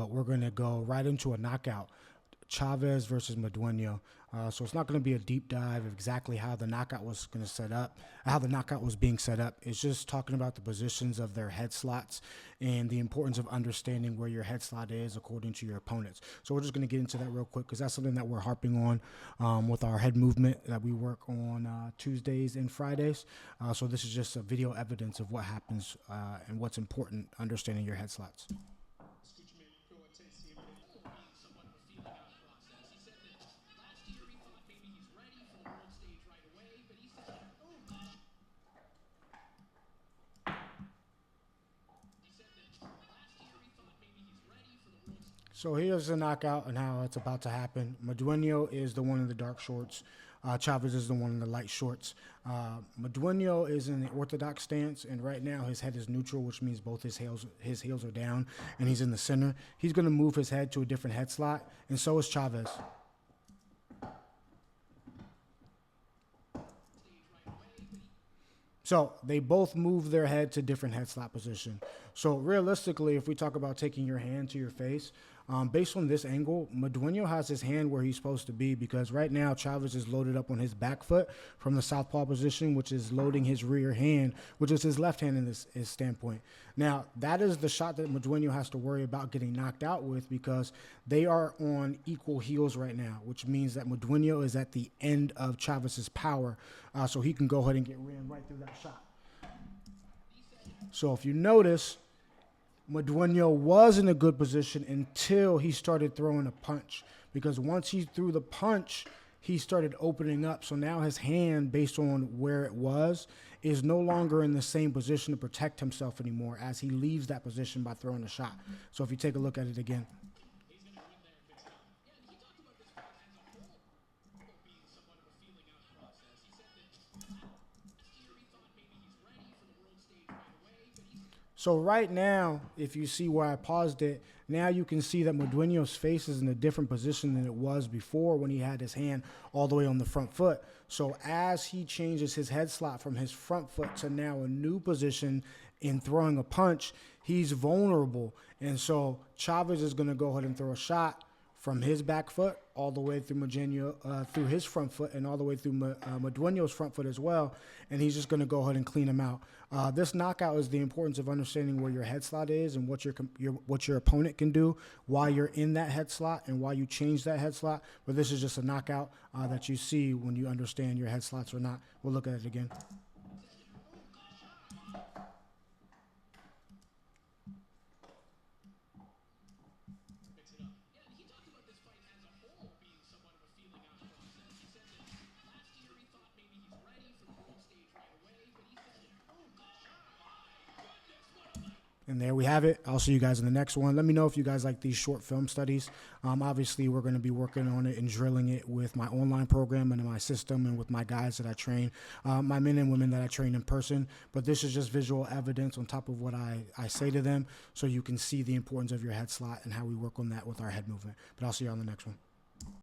but we're going to go right into a knockout. Chavez versus Meduanio. So it's not going to be a deep dive of exactly how the knockout was going to set up, how the knockout was being set up. It's just talking about the positions of their head slots and the importance of understanding where your head slot is according to your opponents. So we're just going to get into that real quick because that's something that we're harping on with our head movement that we work on Tuesdays and Fridays. So this is just a video evidence of what happens and what's important, understanding your head slots. So here's the knockout and how it's about to happen. Meduanio is the one in the dark shorts. Chavez is the one in the light shorts. Meduanio is in the orthodox stance, and right now his head is neutral, which means both his heels are down, and he's in the center. He's going to move his head to a different head slot, and so is Chavez. So they both move their head to different head slot position. So realistically, if we talk about taking your hand to your face, based on this angle, Meduanio has his hand where he's supposed to be because right now Chavez is loaded up on his back foot from the southpaw position, which is loading his rear hand, which is his left hand in his standpoint. Now, that is the shot that Meduanio has to worry about getting knocked out with because they are on equal heels right now, which means that Meduanio is at the end of Chavez's power, so he can go ahead and get ran right through that shot. So if you notice, Meduanio was in a good position until he started throwing a punch, because once he threw the punch, he started opening up. So now his hand, based on where it was, is no longer in the same position to protect himself anymore as he leaves that position by throwing a shot. So if you take a look at it again. So right now, if you see where I paused it, now you can see that Meduanio's face is in a different position than it was before when he had his hand all the way on the front foot. So as he changes his head slot from his front foot to now a new position in throwing a punch, he's vulnerable. And so Chavez is going to go ahead and throw a shot from his back foot all the way through Meduanio, through his front foot, and all the way through Meduanio's front foot as well. And he's just going to go ahead and clean him out. This knockout is the importance of understanding where your head slot is and what your opponent can do while you're in that head slot and why you change that head slot. But this is just a knockout that you see when you understand your head slots or not. We'll look at it again. And there we have it. I'll see you guys in the next one. Let me know if you guys like these short film studies. Obviously, we're going to be working on it and drilling it with my online program and in my system and with my guys that I train, my men and women that I train in person. But this is just visual evidence on top of what I say to them so you can see the importance of your head slot and how we work on that with our head movement. But I'll see you on the next one.